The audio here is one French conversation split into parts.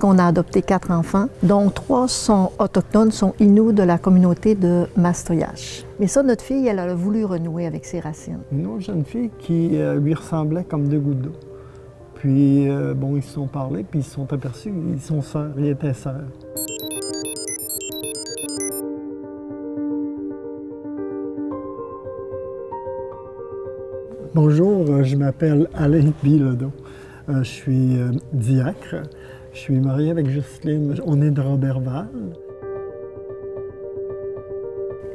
On a adopté 4 enfants, dont 3 sont autochtones, sont Inuits de la communauté de Mastoyache. Mais ça, notre fille, elle a voulu renouer avec ses racines. Une autre jeune fille qui lui ressemblait comme 2 gouttes d'eau. Puis, bon, ils se sont parlé, puis ils se sont aperçus qu'ils sont sœurs, ils étaient sœurs. Bonjour, je m'appelle Alain Bilodeau. Je suis diacre. Je suis marié avec Jocelyne. On est de Roberval.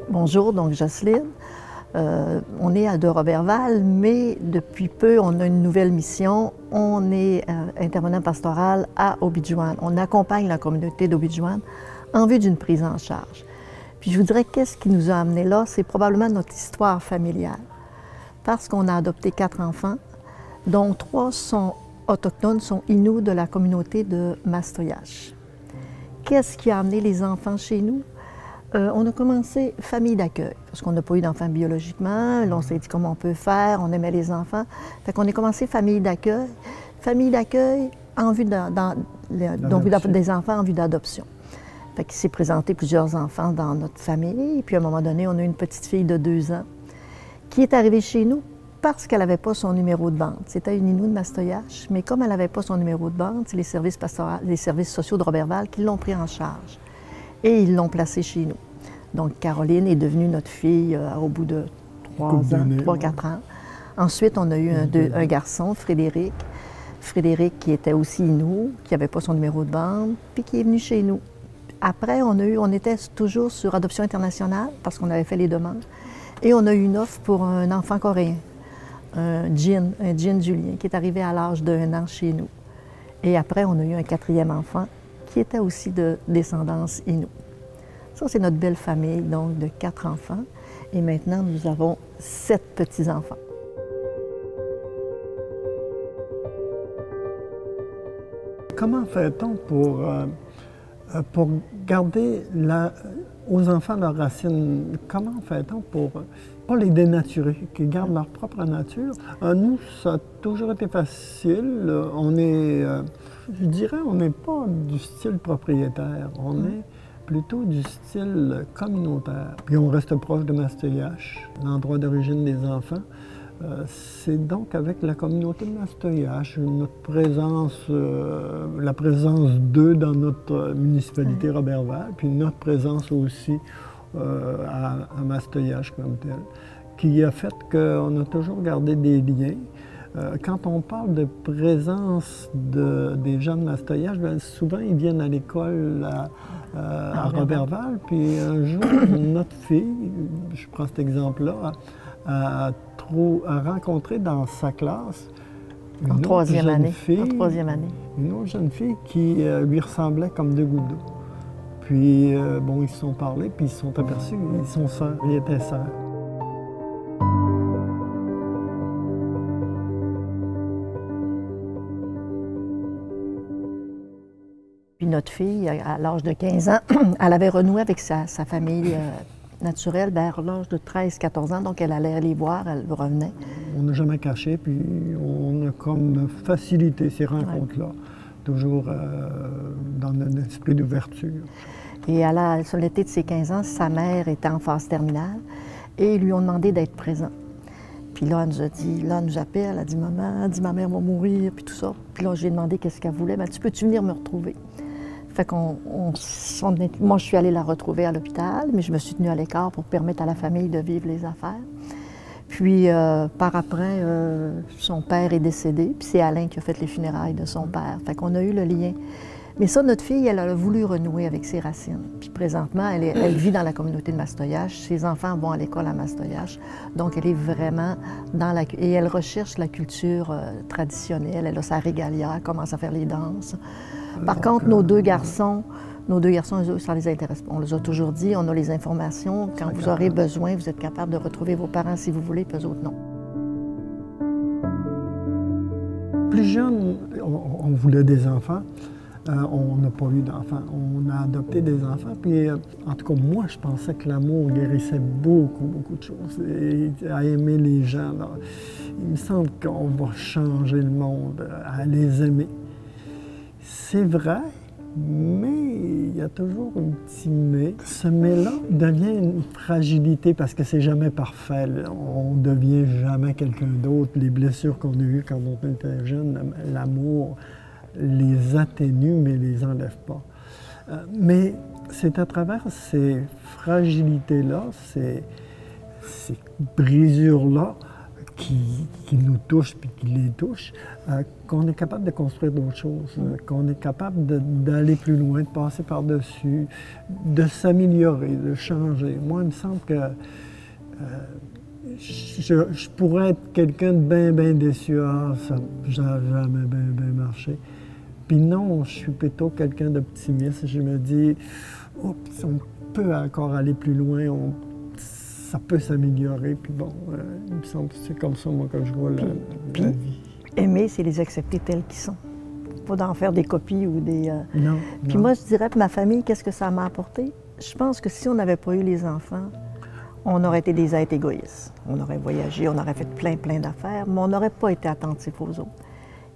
Bonjour, donc Jocelyne. On est de Roberval, mais depuis peu, on a une nouvelle mission. On est intervenant pastoral à Obidjouane. On accompagne la communauté d'Obidjouane en vue d'une prise en charge. Puis je vous dirais, qu'est-ce qui nous a amenés là? C'est probablement notre histoire familiale. Parce qu'on a adopté 4 enfants, dont 3 sont autochtones, sont Inuits de la communauté de Mastoyache. Qu'est-ce qui a amené les enfants chez nous? On a commencé famille d'accueil, parce qu'on n'a pas eu d'enfants biologiquement. Là, on s'est dit comment on peut faire, on aimait les enfants. Fait qu'on a commencé famille d'accueil en vue donc des enfants en vue d'adoption. Fait qu'il s'est présenté plusieurs enfants dans notre famille, puis à un moment donné, on a une petite fille de 2 ans qui est arrivée chez nous parce qu'elle n'avait pas son numéro de bande. C'était une Inuit de Mastoyache, mais comme elle n'avait pas son numéro de bande, c'est les services sociaux de Roberval qui l'ont pris en charge. Et ils l'ont placée chez nous. Donc Caroline est devenue notre fille au bout de 3-4 ans. Ensuite, on a eu un garçon, Frédéric. Frédéric qui était aussi Inuit, qui n'avait pas son numéro de bande, puis qui est venu chez nous. Après, on était toujours sur adoption internationale parce qu'on avait fait les demandes. Et on a eu une offre pour un enfant coréen, un Jin Julien, qui est arrivé à l'âge d'1 an chez nous. Et après, on a eu un 4e enfant qui était aussi de descendance Inuit. Ça, c'est notre belle famille, donc de 4 enfants. Et maintenant, nous avons 7 petits-enfants. Comment fait-on pour garder aux enfants leurs racines? Comment fait-on pour pas les dénaturer, qu'ils gardent leur propre nature? Nous, ça a toujours été facile. On est, je dirais, on n'est pas du style propriétaire. On est plutôt du style communautaire. Puis on reste proche de Mastoyache, l'endroit d'origine des enfants. C'est donc avec la communauté de Mastoyache, notre présence, la présence d'eux dans notre municipalité Roberval, puis notre présence aussi à Mastoyache comme telle, qui a fait qu'on a toujours gardé des liens. Quand on parle de présence des gens de Mastoyache, bien, souvent ils viennent à l'école à Roberval, puis un jour, notre fille, je prends cet exemple-là, a rencontré dans sa classe une autre jeune fille qui lui ressemblait comme 2 gouttes d'eau. Puis, bon, ils se sont parlé, puis ils se sont aperçus qu'ils sont sœurs, ils étaient sœurs. Puis notre fille, à l'âge de 15 ans, elle avait renoué avec sa famille naturelle vers l'âge de 13-14 ans, donc elle allait les voir, elle revenait. On n'a jamais caché, puis on a comme facilité ces rencontres-là, toujours dans un esprit d'ouverture. Et sur l'été de ses 15 ans, sa mère était en phase terminale et ils lui ont demandé d'être présent. Puis là, elle nous a dit, là, elle nous appelle, elle a dit, maman, ma mère va mourir, puis tout ça. Puis là, je lui ai demandé qu'est-ce qu'elle voulait. Elle dit, peux-tu venir me retrouver? Fait moi, je suis allée la retrouver à l'hôpital, mais je me suis tenue à l'écart pour permettre à la famille de vivre les affaires. Puis, par après, son père est décédé, puis c'est Alain qui a fait les funérailles de son père. Fait qu'on a eu le lien. Mais ça, notre fille, elle a voulu renouer avec ses racines. Puis présentement, elle vit dans la communauté de Mastoyache. Ses enfants vont à l'école à Mastoyache. Donc, elle est vraiment dans la... Et elle recherche la culture traditionnelle. Elle a sa régalia, elle commence à faire les danses. Par contre, nos deux garçons, eux, ça les intéresse pas. On les a toujours dit, on a les informations. Quand vous aurez besoin, vous êtes capable de retrouver vos parents si vous voulez, puis eux autres, non. Plus jeune, on voulait des enfants. On n'a pas eu d'enfants. On a adopté des enfants. Puis, en tout cas, moi, je pensais que l'amour guérissait beaucoup de choses. Et à aimer les gens. Là. Il me semble qu'on va changer le monde, à les aimer. C'est vrai Mais il y a toujours un petit mais. Ce mais-là devient une fragilité parce que c'est jamais parfait. On ne devient jamais quelqu'un d'autre. Les blessures qu'on a eues quand on était jeune, l'amour les atténue mais les enlève pas. Mais c'est à travers ces fragilités-là, ces brisures-là, qui nous touchent puis qui les touchent, qu'on est capable de construire d'autres choses, qu'on est capable d'aller plus loin, de passer par-dessus, de s'améliorer, de changer. Moi, il me semble que je pourrais être quelqu'un de bien déçu. Ah, ça n'a jamais bien marché. Puis non, je suis plutôt quelqu'un d'optimiste. Je me dis, oups, on peut encore aller plus loin, ça peut s'améliorer. Puis bon, il me semble que c'est comme ça, moi, que je vois la vie. Aimer, c'est les accepter tels qu'ils sont. Pas d'en faire des copies ou des... Non. Puis moi, je dirais, ma famille, qu'est-ce que ça m'a apporté? Je pense que si on n'avait pas eu les enfants, on aurait été des êtres égoïstes. On aurait voyagé, on aurait fait plein d'affaires, mais on n'aurait pas été attentifs aux autres.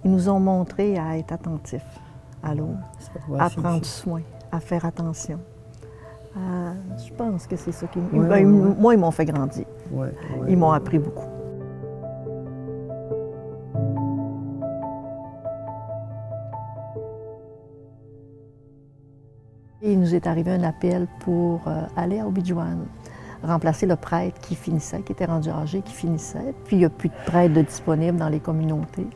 Ils nous ont montré à être attentifs à l'autre, à prendre soin, à faire attention. Je pense que c'est ça qui... Moi, ils m'ont fait grandir. Ils m'ont appris beaucoup. Il nous est arrivé un appel pour aller à Obidjouane, remplacer le prêtre qui finissait, qui était rendu âgé, qui finissait. Puis il n'y a plus de prêtres disponibles dans les communautés.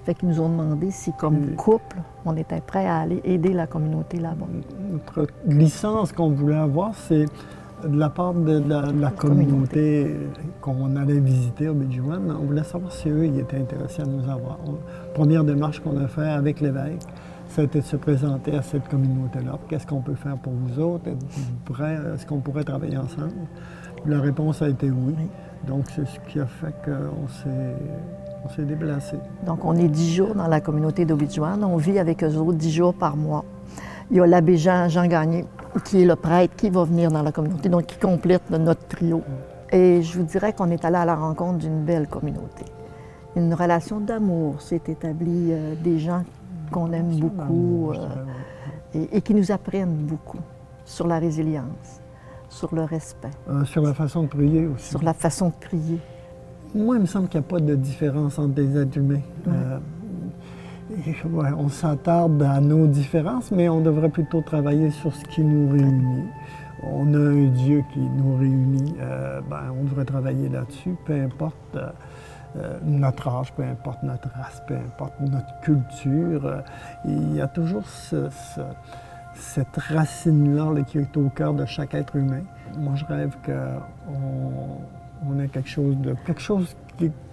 Fait qu'ils nous ont demandé si, comme couple, on était prêt à aller aider la communauté là-bas. Notre licence qu'on voulait avoir, c'est de la part de la communauté qu'on allait visiter au Obidjouane. On voulait savoir si eux, ils étaient intéressés à nous avoir. Première démarche qu'on a faite avec l'évêque, c'était de se présenter à cette communauté-là. Qu'est-ce qu'on peut faire pour vous autres? Est-ce qu'on pourrait travailler ensemble? La réponse a été oui. Donc, c'est ce qui a fait qu'on s'est déplacé. Donc, on est 10 jours dans la communauté d'Obidjouane. On vit avec eux autres 10 jours par mois. Il y a l'abbé Jean Gagné, qui est le prêtre qui va venir dans la communauté, donc qui complète notre trio. Et je vous dirais qu'on est allé à la rencontre d'une belle communauté. Une relation d'amour s'est établie, des gens qu'on aime beaucoup et qui nous apprennent beaucoup sur la résilience, sur le respect. Sur la façon de prier aussi. Sur la façon de prier. Moi, il me semble qu'il n'y a pas de différence entre les êtres humains. On s'attarde à nos différences, mais on devrait plutôt travailler sur ce qui nous réunit. On a un Dieu qui nous réunit, on devrait travailler là-dessus, peu importe notre âge, peu importe notre race, peu importe notre culture. Il y a toujours cette racine-là qui est au cœur de chaque être humain. Moi, je rêve qu'on ait quelque chose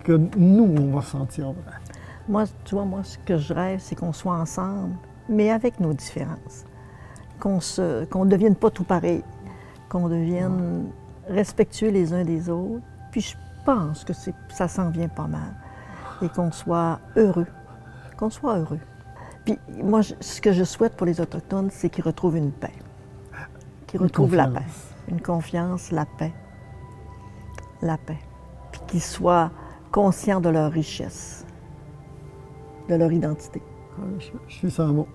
que nous, on va sentir vrai. Moi, tu vois, ce que je rêve, c'est qu'on soit ensemble, mais avec nos différences. Qu'on ne devienne pas tout pareil, qu'on devienne respectueux les uns des autres. Puis je pense que ça s'en vient pas mal. Et qu'on soit heureux. Qu'on soit heureux. Puis moi, ce que je souhaite pour les Autochtones, c'est qu'ils retrouvent une paix. Qu'ils retrouvent la paix. Une confiance, la paix. La paix. Puis qu'ils soient conscients de leur richesse, de leur identité. Je suis sans mots.